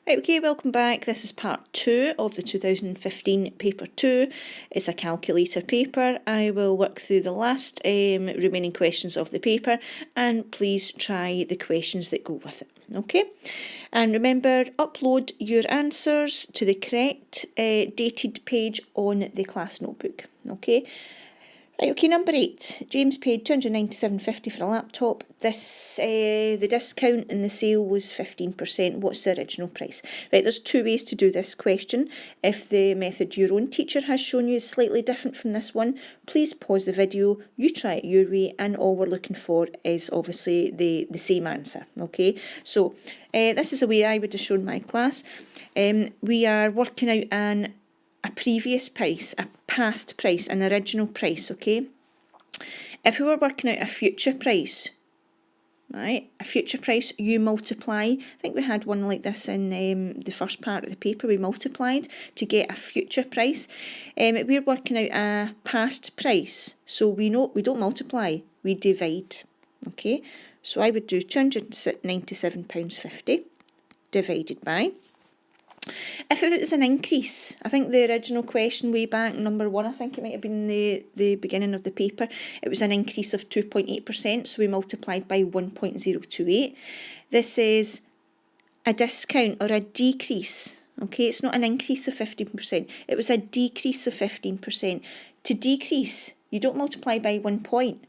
Right, okay, welcome back. This is part 2 of the 2015 paper 2. It's a calculator paper. I will work through the last remaining questions of the paper, and please try the questions that go with it, okay? And remember, upload your answers to the correct dated page on the class notebook, okay? Right, okay, number 8. James paid $297.50 for a laptop. The discount in the sale was 15%. What's the original price? Right, there's two ways to do this question. If the method your own teacher has shown you is slightly different from this one, please pause the video, you try it your way, and all we're looking for is obviously the same answer, okay? So, this is the way I would have shown my class. We are working out a previous price, a past price, an original price, okay? If we were working out a future price, right, a future price, you multiply. I think we had one like this in the first part of the paper. We multiplied to get a future price. We're working out a past price, so we don't multiply, we divide, okay? So I would do £297.50 divided by. If it was an increase, I think the original question way back, number 1, I think it might have been the beginning of the paper, it was an increase of 2.8%, so we multiplied by 1.028. This is a discount or a decrease, okay? It's not an increase of 15%, it was a decrease of 15%. To decrease, you don't multiply by 1 point,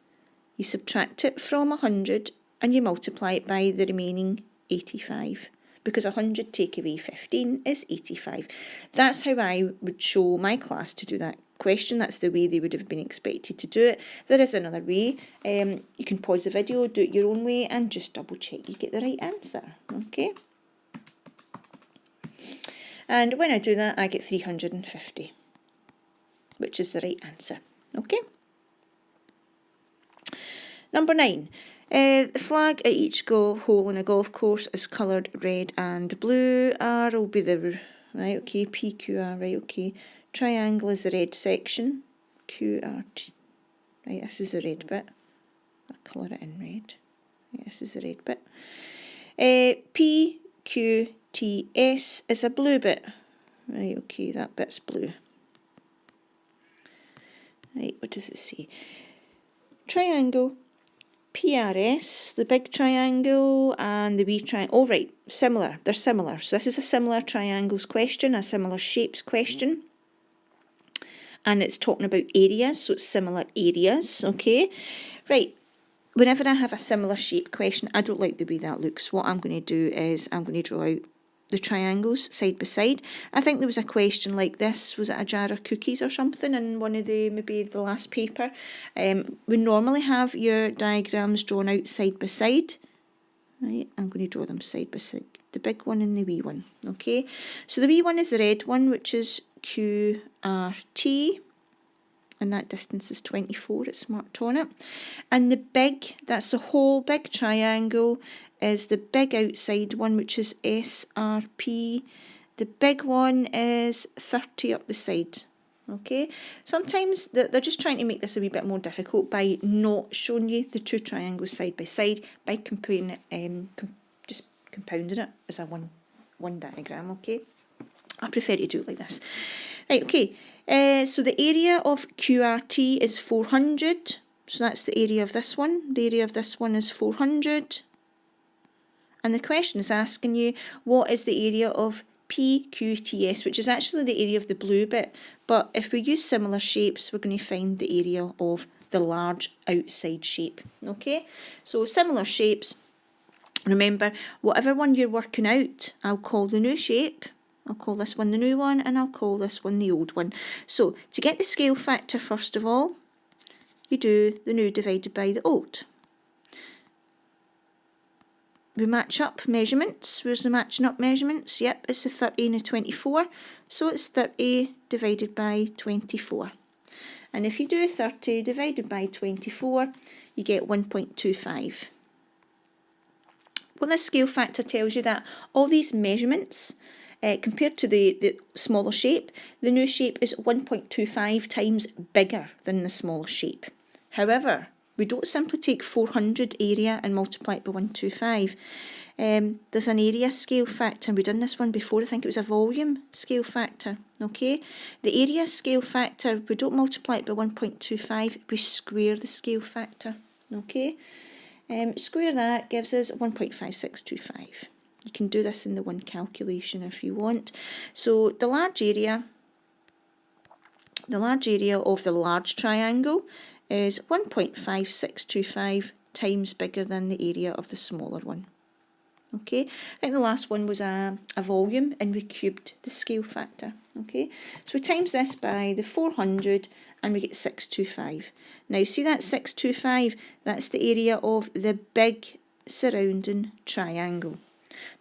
you subtract it from 100 and you multiply it by the remaining 85. Because 100 take away 15 is 85. That's how I would show my class to do that question. That's the way they would have been expected to do it. There is another way. You can pause the video, do it your own way, and just double check you get the right answer. Okay? And when I do that, I get 350, which is the right answer. Okay? Number 9. The flag at each hole in a golf course is coloured red and blue. R will be the, right, okay, PQR, right, okay. Triangle is the red section. QRT, right, this is the red bit. I'll colour it in red. Right, this is the red bit. PQTS is a blue bit. Right, okay, that bit's blue. Right, what does it say? Triangle. PRS, the big triangle, and the wee triangle. Oh, right, similar. They're similar. So this is a similar triangles question, a similar shapes question. And it's talking about areas, so it's similar areas, okay? Right, whenever I have a similar shape question, I don't like the way that looks. What I'm going to do is I'm going to draw out the triangles side by side. I think there was a question like this. Was it a jar of cookies or something in one of maybe the last paper? We normally have your diagrams drawn out side by side. Right, I'm going to draw them side by side. The big one and the wee one. Okay, so the wee one is the red one, which is QRT. And that distance is 24, it's marked on it. And the big, that's the whole big triangle, is the big outside one, which is SRP. The big one is 30 up the side. Okay, sometimes they're just trying to make this a wee bit more difficult by not showing you the two triangles side by side, by compounding it as a one diagram, okay? I prefer to do it like this. Right, okay, so the area of QRT is 400, so that's the area of this one. The area of this one is 400. And the question is asking you, what is the area of PQTS, which is actually the area of the blue bit. But if we use similar shapes, we're going to find the area of the large outside shape. Okay, so similar shapes. Remember, whatever one you're working out, I'll call the new shape. I'll call this one the new one, and I'll call this one the old one. So, to get the scale factor, first of all, you do the new divided by the old. We match up measurements. Where's the matching up measurements? Yep, it's the 30 and the 24. So it's 30 divided by 24. And if you do 30 divided by 24, you get 1.25. Well, this scale factor tells you that all these measurements, compared to the smaller shape, the new shape is 1.25 times bigger than the smaller shape. However, we don't simply take 400 area and multiply it by 125. There's an area scale factor, and we've done this one before. I think it was a volume scale factor, okay? The area scale factor, we don't multiply it by 1.25, we square the scale factor, okay? Square that gives us 1.5625. You can do this in the one calculation if you want. So the large area of the large triangle is 1.5625 times bigger than the area of the smaller one. Okay, I think the last one was a volume, and we cubed the scale factor. Okay, so we times this by the 400 and we get 625. Now see that 625, that's the area of the big surrounding triangle.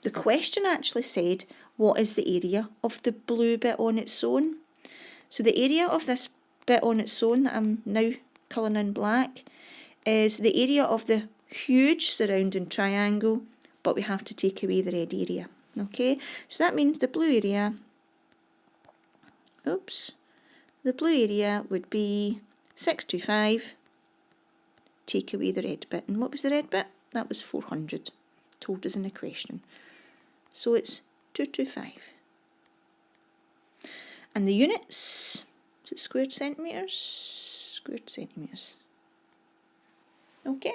The question actually said, what is the area of the blue bit on its own? So the area of this bit on its own that I'm now colouring in black is the area of the huge surrounding triangle, but we have to take away the red area. Okay, so that means the blue area, would be 625, take away the red bit. And what was the red bit? That was 400, told us in the question. So it's 225. And the units, is it squared centimetres? Squared centimetres. Okay.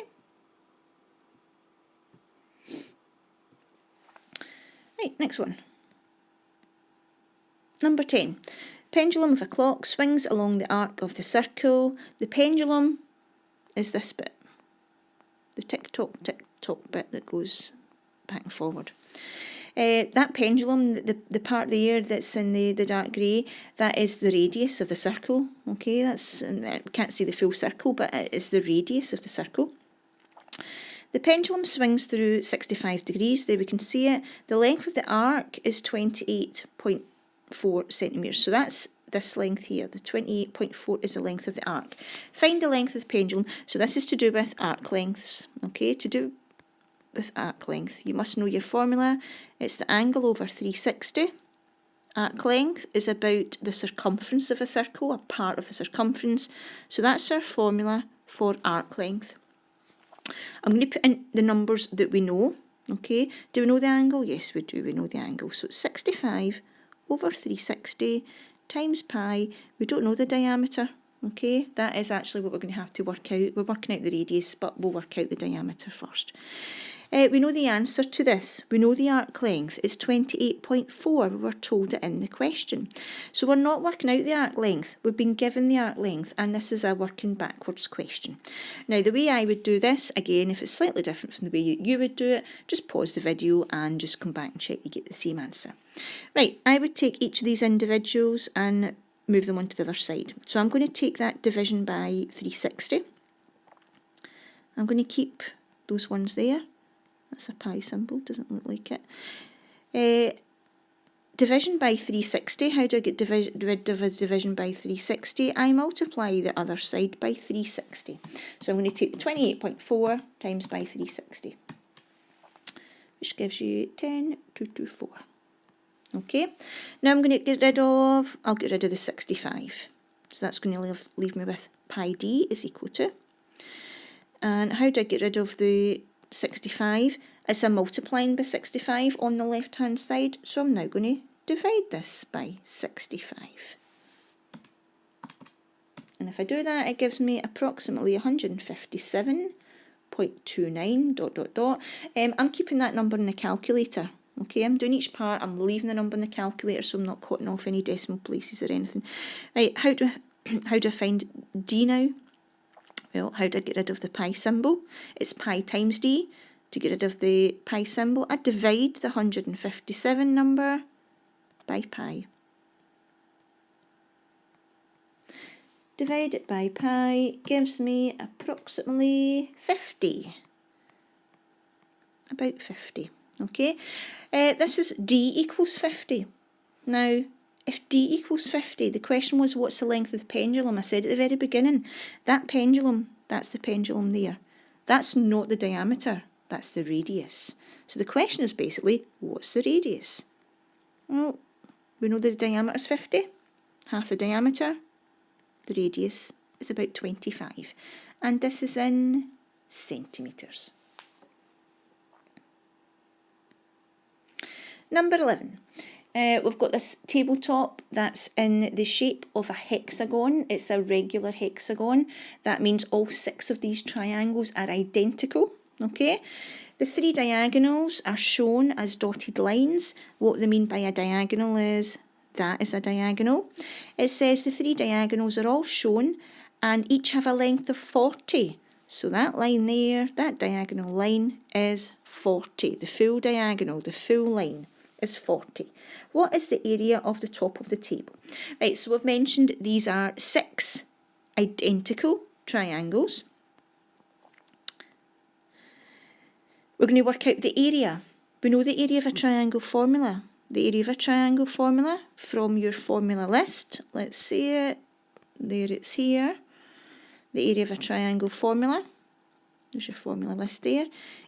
Right, next one. Number 10. Pendulum of a clock swings along the arc of the circle. The pendulum is this bit. The tick-tock bit that goes back and forward. That pendulum, the part there that's in the dark grey, that is the radius of the circle. Okay, we can't see the full circle, but it is the radius of the circle. The pendulum swings through 65 degrees. There we can see it. The length of the arc is 28.4 centimetres. So that's this length here. The 28.4 is the length of the arc. Find the length of the pendulum. So this is to do with arc lengths. Okay, to do with arc length, you must know your formula. It's the angle over 360. Arc length is about the circumference of a circle, a part of the circumference. So that's our formula for arc length. I'm going to put in the numbers that we know. Okay, do we know the angle? Yes, we do. We know the angle. So it's 65 over 360 times pi. We don't know the diameter. Okay, that is actually what we're going to have to work out. We're working out the radius, but we'll work out the diameter first. We know the answer to this. We know the arc length is 28.4. We were told it in the question. So we're not working out the arc length. We've been given the arc length, and this is a working backwards question. Now, the way I would do this, again, if it's slightly different from the way you would do it, just pause the video and just come back and check you get the same answer. Right, I would take each of these individuals and move them onto the other side. So I'm going to take that division by 360. I'm going to keep those ones there. That's a pi symbol, doesn't look like it. Division by 360, how do I get rid of a division by 360? I multiply the other side by 360. So I'm going to take the 28.4 times by 360, which gives you 10,224. Okay, now I'm going to get rid of the 65. So that's going to leave me with pi d is equal to. And how do I get rid of the 65? It's a multiplying by 65 on the left hand side, so I'm now going to divide this by 65. And if I do that, it gives me approximately 157.29 ... I'm keeping that number in the calculator. Okay, I'm doing each part, I'm leaving the number in the calculator so I'm not cutting off any decimal places or anything. Right, how do I find d now? Well, how do I get rid of the pi symbol? It's pi times d. To get rid of the pi symbol, I divide the 157 number by pi. Divide it by pi gives me approximately 50. About 50. Okay, this is d equals 50. Now, if d equals 50, the question was what's the length of the pendulum? I said at the very beginning, that pendulum, that's the pendulum there. That's not the diameter, that's the radius. So the question is basically, what's the radius? Well, we know the diameter is 50, half the diameter, the radius is about 25. And this is in centimetres. Number 11. We've got this tabletop that's in the shape of a hexagon. It's a regular hexagon. That means all 6 of these triangles are identical, okay? The 3 diagonals are shown as dotted lines. What they mean by a diagonal is that is a diagonal. It says the 3 diagonals are all shown and each have a length of 40. So that line there, that diagonal line is 40. The full diagonal, the full line is 40. What is the area of the top of the table? Right, so we've mentioned these are 6 identical triangles. We're going to work out the area. We know the area of a triangle formula. The area of a triangle formula from your formula list. Let's see it. There it's here. The area of a triangle formula. There's your formula list there.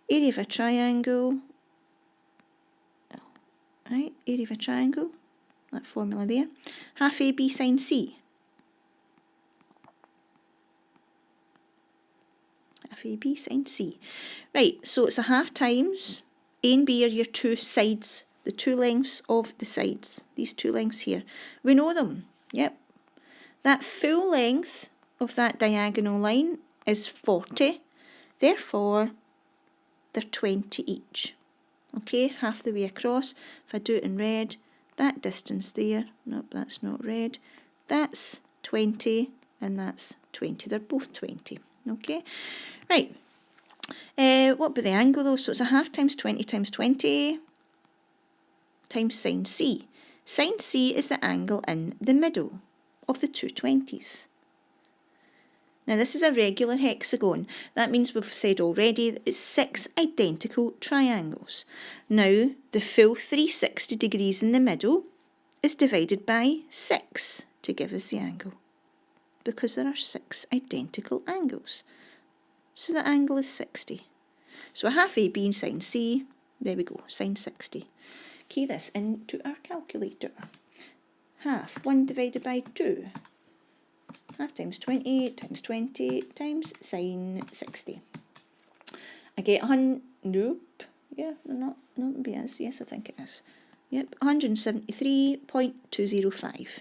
Area of a triangle. Right, area of a triangle. That formula there. Half AB sine C. Half AB sine C. Right, so it's a half times A and B are your 2 sides, the 2 lengths of the sides. These 2 lengths here. We know them. Yep. That full length of that diagonal line is 40. Therefore, they're 20 each. Okay, half the way across. If I do it in red, that distance there, nope, that's not red. That's 20 and that's 20. They're both 20. Okay, right. What about the angle though? So it's a half times 20 times 20 times sine C. Sine C is the angle in the middle of the 2 20s. Now this is a regular hexagon. That means we've said already that it's 6 identical triangles. Now the full 360 degrees in the middle is divided by 6 to give us the angle. Because there are 6 identical angles. So the angle is 60. So a half A being sine C, there we go, sine 60. Key this into our calculator. Half 1 divided by 2. Half times 20 times 20 times sine 60. I get nope. Yeah, no, maybe it is. Yes, I think it is. Yep, 173.205.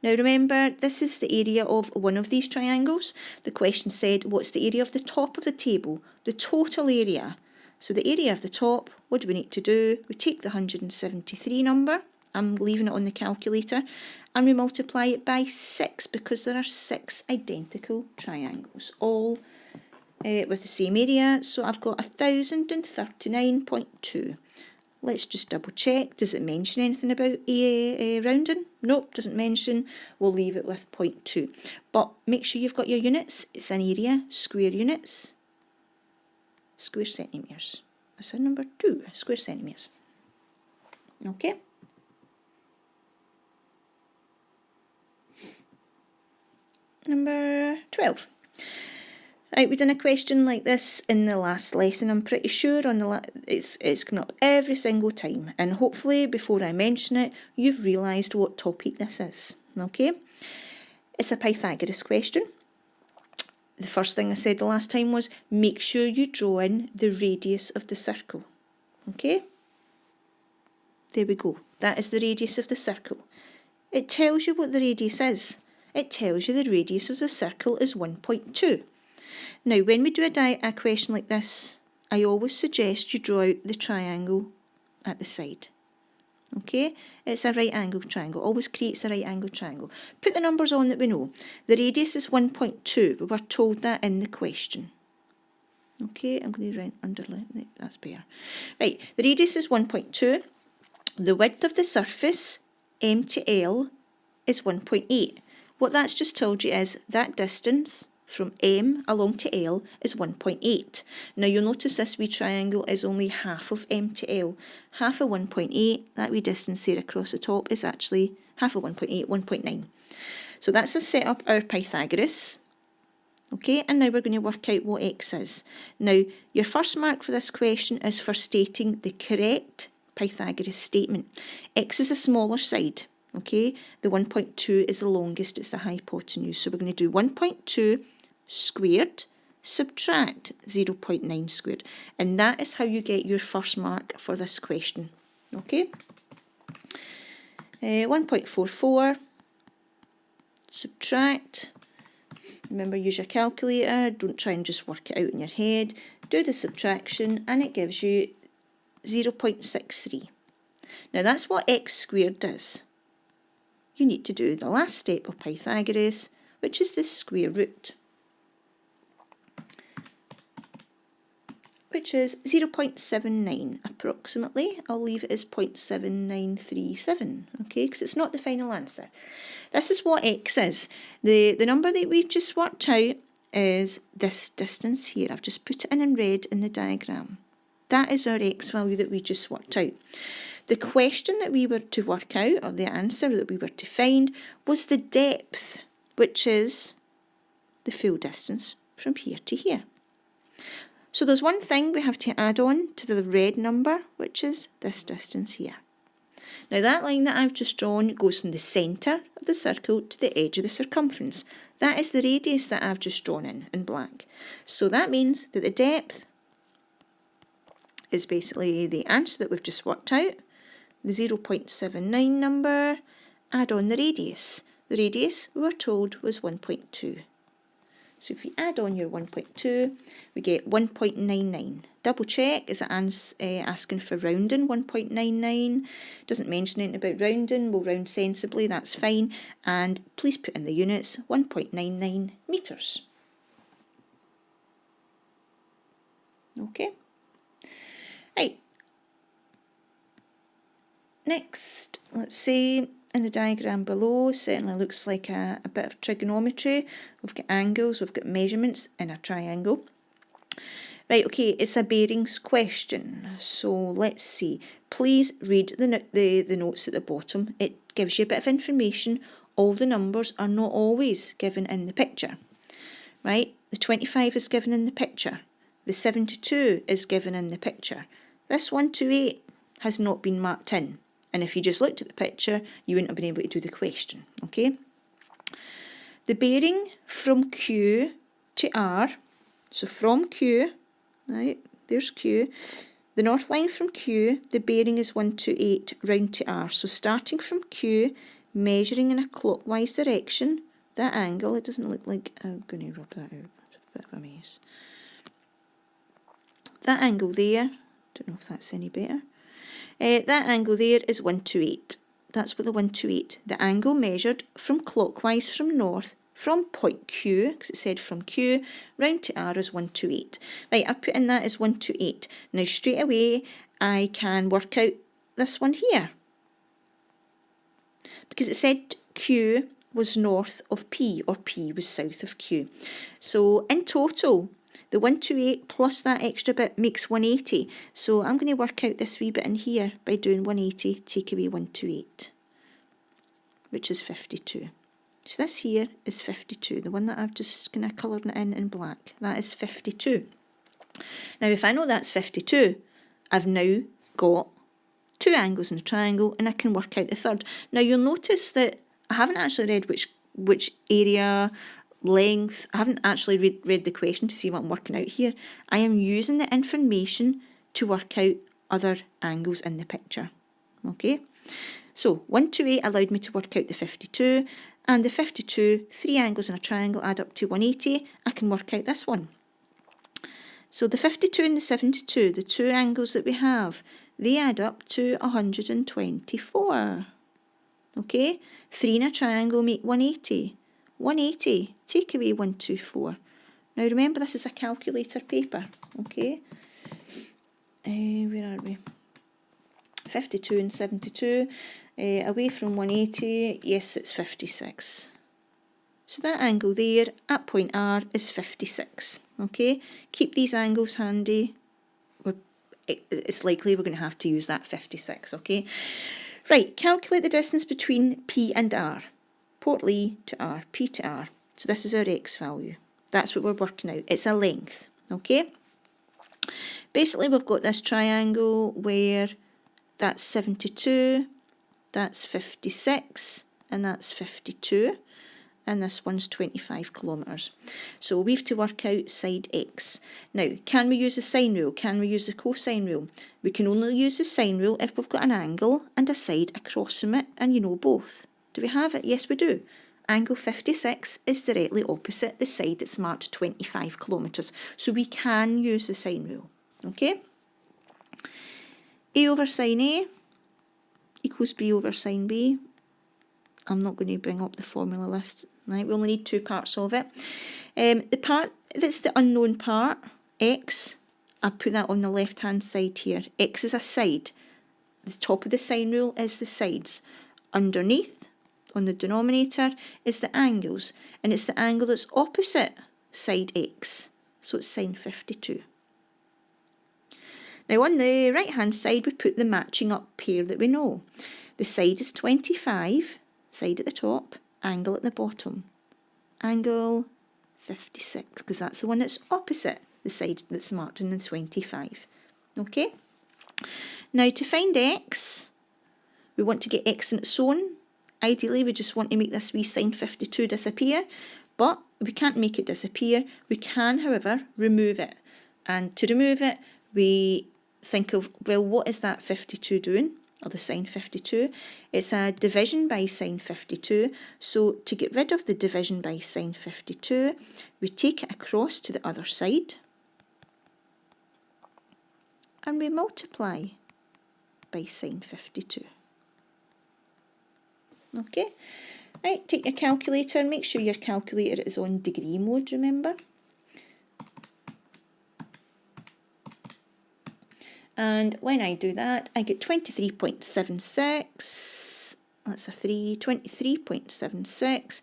Now remember, this is the area of one of these triangles. The question said, what's the area of the top of the table? The total area. So the area of the top, what do we need to do? We take the 173 number. I'm leaving it on the calculator. And we multiply it by 6 because there are 6 identical triangles, all with the same area. So I've got 1039.2. Let's just double check. Does it mention anything about rounding? Nope, doesn't mention. We'll leave it with 0.2. But make sure you've got your units. It's an area, square units, square centimetres. I said number 2, square centimetres. Okay. Number 12. Right, we've done a question like this in the last lesson. I'm pretty sure on it's come up every single time. And hopefully before I mention it, you've realised what topic this is. Okay? It's a Pythagoras question. The first thing I said the last time was make sure you draw in the radius of the circle. Okay? There we go. That is the radius of the circle. It tells you what the radius is. It tells you the radius of the circle is 1.2. Now, when we do a question like this, I always suggest you draw out the triangle at the side. Okay? It's a right angle triangle. Always creates a right angle triangle. Put the numbers on that we know. The radius is 1.2. We were told that in the question. Okay, I'm going to underline. That's better. Right, the radius is 1.2. The width of the surface, M to L, is 1.8. What that's just told you is that distance from M along to L is 1.8. Now you'll notice this wee triangle is only half of M to L. Half of 1.8, that wee distance there across the top is actually half of 1.8, 1.9. So that's a set up our Pythagoras. Okay, and now we're going to work out what x is. Now, your first mark for this question is for stating the correct Pythagoras statement. X is a smaller side. Okay, the 1.2 is the longest, it's the hypotenuse. So we're going to do 1.2 squared, subtract 0.9 squared. And that is how you get your first mark for this question. Okay. 1.44, subtract. Remember, use your calculator, don't try and just work it out in your head. Do the subtraction and it gives you 0.63. Now that's what x squared does. You need to do the last step of Pythagoras, which is the square root, which is 0.79 approximately. I'll leave it as 0.7937, okay, because it's not the final answer. This is what x is. The number that we've just worked out is this distance here. I've just put it in red in the diagram. That is our x value that we just worked out. The question that we were to work out, or the answer that we were to find, was the depth, which is the full distance from here to here. So there's one thing we have to add on to the red number, which is this distance here. Now that line that I've just drawn goes from the centre of the circle to the edge of the circumference. That is the radius that I've just drawn in black. So that means that the depth is basically the answer that we've just worked out, the 0.79 number, add on the radius. The radius, we were told, was 1.2. So if we add on your 1.2, we get 1.99. Double check, is it asking for rounding, 1.99? Doesn't mention anything about rounding, we'll round sensibly, that's fine. And please put in the units, 1.99 metres. Okay. Right. Next, let's see, in the diagram below, certainly looks like a bit of trigonometry. We've got angles, we've got measurements in a triangle. Right, okay, it's a bearings question. So let's see. Please read the notes at the bottom. It gives you a bit of information. All the numbers are not always given in the picture. Right, the 25 is given in the picture. The 72 is given in the picture. This 128 has not been marked in. And if you just looked at the picture, you wouldn't have been able to do the question, okay? The bearing from Q to R, so from Q, right, there's Q. The north line from Q, the bearing is 128 round to R. So starting from Q, measuring in a clockwise direction, that angle, it doesn't look like, I'm going to rub that out, it's a bit of a mess. That angle there, don't know if that's any better. That angle there is 128. That's what the 128. The angle measured from clockwise from north, from point Q, because it said from Q, round to R is 128. Right, I've put in that as 128. Now straight away, I can work out this one here. Because it said Q was north of P, or P was south of Q. So in total, the 128 plus that extra bit makes 180. So I'm going to work out this wee bit in here by doing 180, take away 128, which is 52. So this here is 52, the one that I've just kind of coloured in black. That is 52. Now if I know that's 52, I've now got two angles in a triangle and I can work out the third. Now you'll notice that I haven't actually read which area, length. I haven't actually read the question to see what I'm working out here. I am using the information to work out other angles in the picture. Okay, so 128 allowed me to work out the 52, and the 52, three angles in a triangle add up to 180. I can work out this one. So the 52 and the 72, the two angles that we have, they add up to 124. Okay, three in a triangle make 180. 180, take away 124. Now remember, this is a calculator paper, okay? Where are we? 52 and 72. Away from 180, yes, it's 56. So that angle there at point R is 56, okay? Keep these angles handy. It's likely we're going to have to use that 56, okay? Right, calculate the distance between P and R. Port Lee to R, P to R. So this is our x value. That's what we're working out. It's a length, okay? Basically, we've got this triangle where that's 72, that's 56, and that's 52. and this one's 25 kilometres. So we have to work out side x. Now, can we use the sine rule? Can we use the cosine rule? We can only use the sine rule if we've got an angle and a side across from it, and you know both. Do we have it? Yes, we do. Angle 56 is directly opposite the side that's marked 25 kilometres. So we can use the sine rule. Okay? A over sine A equals B over sine B. I'm not going to bring up the formula list. Right? We only need two parts of it. The part that's the unknown part, x, I put that on the left-hand side here. X is a side. The top of the sine rule is the sides. Underneath, on the denominator, is the angles. And it's the angle that's opposite side x. So it's sine 52. Now on the right-hand side, we put the matching up pair that we know. The side is 25, side at the top, angle at the bottom. Angle 56, because that's the one that's opposite the side that's marked in the 25. Okay? Now to find x, we want to get x in its own. Ideally, we just want to make this wee sine 52 disappear, but we can't make it disappear. We can, however, remove it. And to remove it, we think of, well, what is that 52 doing? Or the sine 52. It's a division by sine 52. So to get rid of the division by sine 52, we take it across to the other side and we multiply by sine 52. Okay, right, take your calculator and make sure your calculator is on degree mode, remember. And when I do that, I get 23.76, that's a 3, 23.76.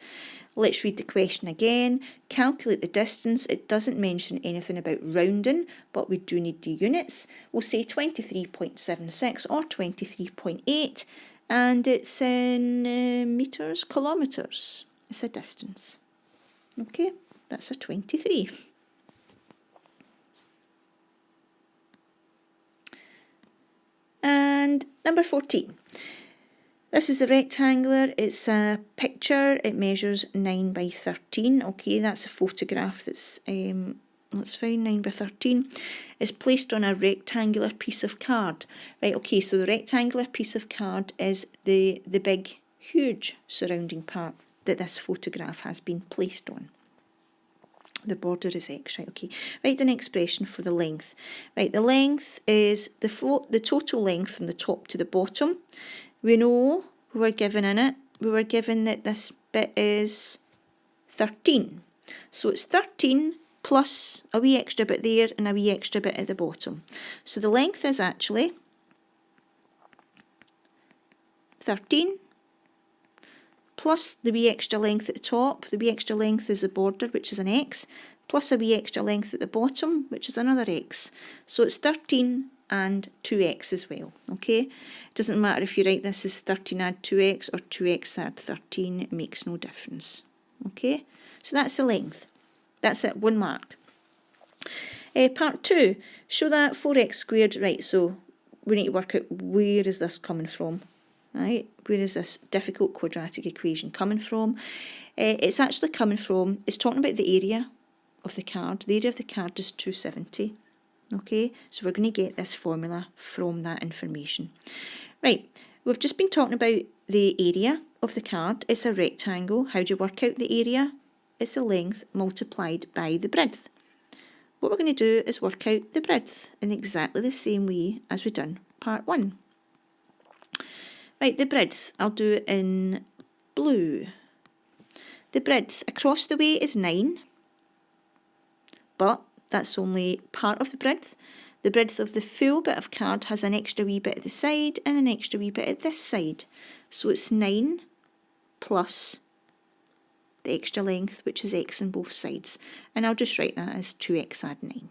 Let's read the question again. Calculate the distance. It doesn't mention anything about rounding, but we do need the units. We'll say 23.76 or 23.8, and it's in metres, kilometres. It's a distance. Okay, that's a 23. And number 14. This is a rectangular, it's a picture, it measures 9 by 13. Okay, that's a photograph that's fine, 9 by 13. It's placed on a rectangular piece of card. Right, okay, so the rectangular piece of card is the big, huge surrounding part that this photograph has been placed on. The border is x, right, okay. Write an expression for the length. Right, the length is the total length from the top to the bottom. We know we were given in it, we were given that this bit is 13. So it's 13 plus a wee extra bit there and a wee extra bit at the bottom. So the length is actually 13 plus the wee extra length at the top. The wee extra length is the border, which is an x, plus a wee extra length at the bottom, which is another x. So it's 13 and 2x as well, okay? It doesn't matter if you write this as 13 add 2x or 2x add 13, it makes no difference, okay? So that's the length. That's it, 1 mark. Part 2, show that 4x squared, right, so we need to work out where is this coming from, right? Where is this difficult quadratic equation coming from? It's actually coming from, it's talking about the area of the card. The area of the card is 270. Okay, so we're going to get this formula from that information. Right, we've just been talking about the area of the card. It's a rectangle. How do you work out the area? It's the length multiplied by the breadth. What we're going to do is work out the breadth in exactly the same way as we've done part 1. Right, the breadth, I'll do it in blue. The breadth across the way is 9, but that's only part of the breadth. The breadth of the full bit of card has an extra wee bit at the side and an extra wee bit at this side. So it's 9 plus the extra length, which is x on both sides. And I'll just write that as 2x add 9.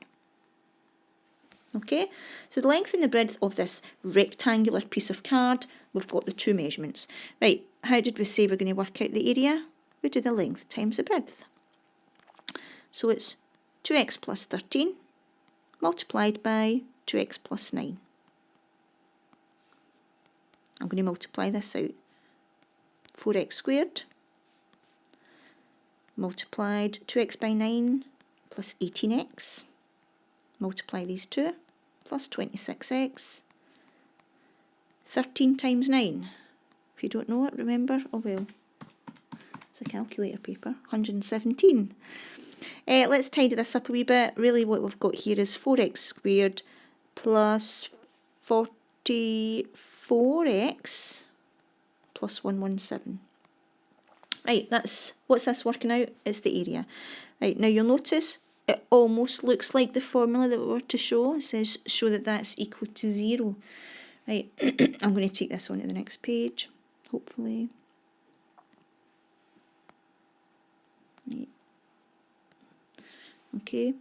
Okay, so the length and the breadth of this rectangular piece of card, we've got the two measurements. Right, how did we say we're going to work out the area? We do the length times the breadth. So it's 2x plus 13 multiplied by 2x plus 9. I'm going to multiply this out. 4x squared multiplied 2x by 9 plus 18x. Multiply these two, plus 26x. 13 times 9. If you don't know it, remember, oh well, it's a calculator paper, 117. Let's tidy this up a wee bit. Really what we've got here is 4x squared plus 44x plus 117. Right, what's this working out? It's the area. Right, now you'll notice it almost looks like the formula that we were to show. It says show that that's equal to 0. Right, I'm going to take this on to the next page, hopefully. Right. Okay,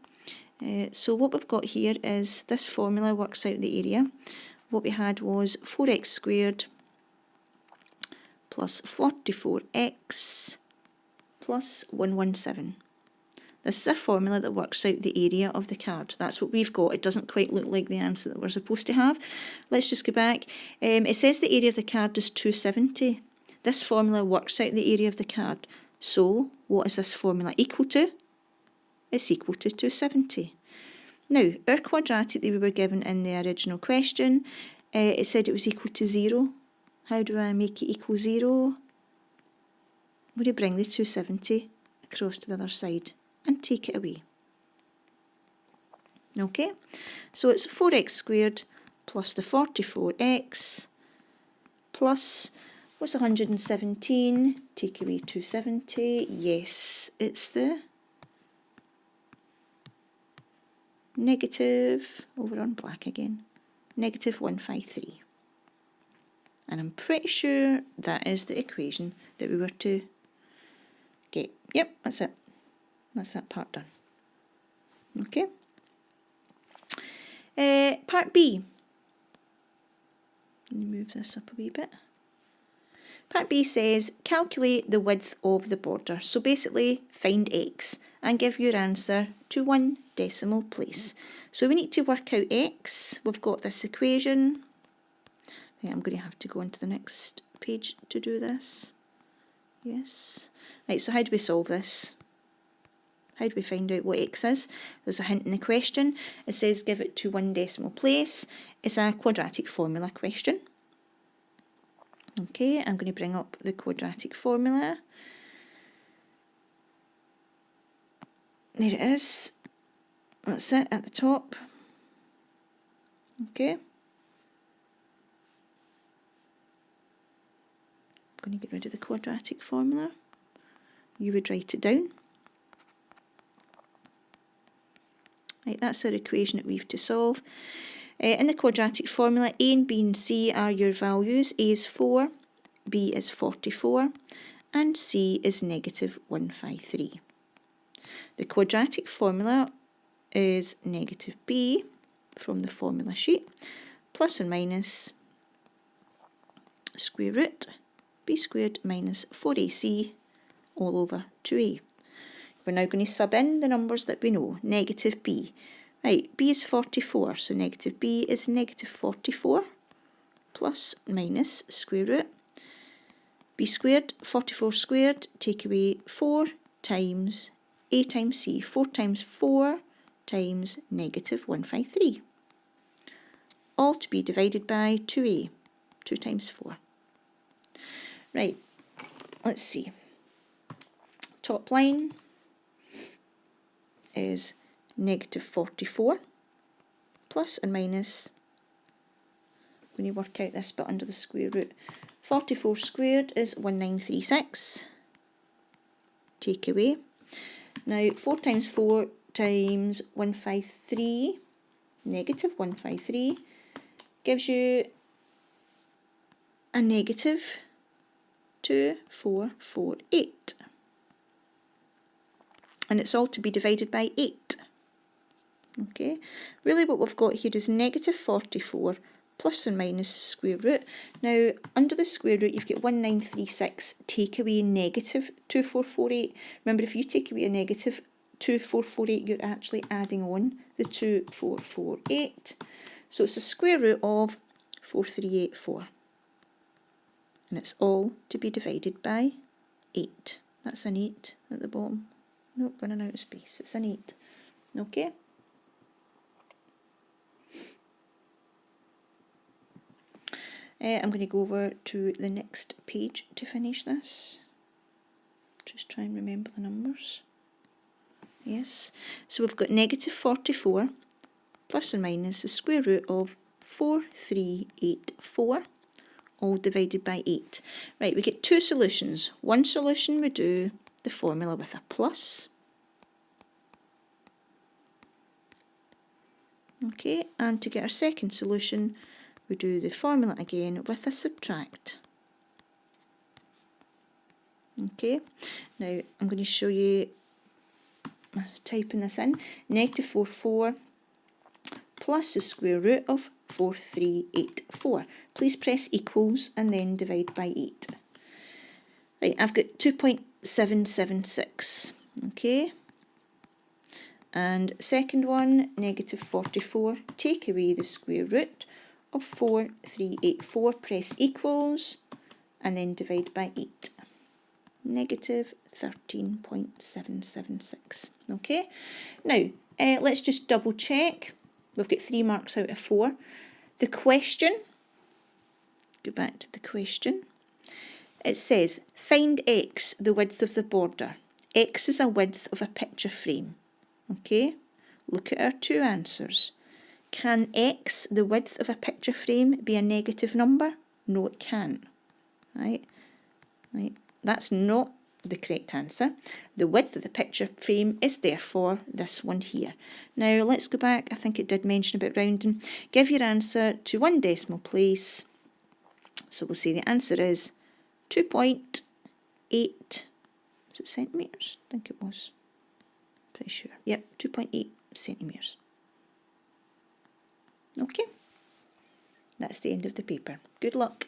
so what we've got here is this formula works out the area. What we had was 4x squared plus 44x plus 117. This is a formula that works out the area of the card. That's what we've got. It doesn't quite look like the answer that we're supposed to have. Let's just go back. It says the area of the card is 270. This formula works out the area of the card. So what is this formula equal to? It's equal to 270. Now, our quadratic that we were given in the original question, it said it was equal to 0. How do I make it equal 0? I'm going to bring the 270 across to the other side and take it away. Okay, so it's 4x squared plus the 44x plus, what's 117? Take away 270. Yes, it's the negative, over on black again, negative 153. And I'm pretty sure that is the equation that we were to get. Yep, that's it. That's that part done. Okay. Part B. Let me move this up a wee bit. Part B says calculate the width of the border. So basically find x and give your answer to 1 decimal place. So we need to work out x. We've got this equation. I'm going to have to go into the next page to do this. Yes. Right, so how do we solve this? How do we find out what x is? There's a hint in the question. It says give it to 1 decimal place. It's a quadratic formula question. Okay, I'm going to bring up the quadratic formula. There it is. That's it at the top. Okay. I'm going to get rid of the quadratic formula. You would write it down. Right, that's our equation that we have to solve. In the quadratic formula, A and B and C are your values. A is 4, B is 44, and C is negative 153. The quadratic formula is negative B from the formula sheet, plus or minus square root B squared minus 4AC all over 2A. We're now going to sub in the numbers that we know. Negative B. Right, B is 44, so negative B is negative 44 plus minus square root B squared, 44 squared, take away 4 times A times C. 4 times 4 times negative 153. All to be divided by 2A. 2 times 4. Right, let's see. Top line is negative 44 plus and minus, I'm going to work out this bit under the square root. 44 squared is 1936. Take away. Now 4 times 4 times 153, negative 153, gives you a negative 2448. And it's all to be divided by 8. Okay, really what we've got here is negative 44 plus and minus square root. Now, under the square root, you've got 1936, take away negative 2448. Remember, if you take away a negative 2448, you're actually adding on the 2448. So it's the square root of 4384. And it's all to be divided by 8. That's an 8 at the bottom. Nope, running out of space. It's an 8. Okay. I'm going to go over to the next page to finish this. Just try and remember the numbers. Yes. So we've got negative 44 plus or minus the square root of 4384, all divided by 8. Right, we get two solutions. One solution we do the formula with a plus. Okay, and to get our second solution, we do the formula again with a subtract. Okay, now I'm going to show you typing this in. Negative 44 plus the square root of 4384. Please press equals and then divide by 8. Right, I've got 2.776. Okay. And second one, negative 44, take away the square root of 4384, press equals, and then divide by 8. Negative 13.776. Okay, now let's just double check. We've got 3 marks out of 4. The question, go back to the question. It says, find x, the width of the border. X is a width of a picture frame. Okay, look at our two answers. Can x, the width of a picture frame, be a negative number? No, it can't. Right? That's not the correct answer. The width of the picture frame is therefore this one here. Now let's go back. I think it did mention about rounding. Give your answer to 1 decimal place. So we'll say the answer is 2.8. Is it centimetres? I think it was. Pretty sure. Yep, 2.8 centimetres. Okay. That's the end of the paper. Good luck.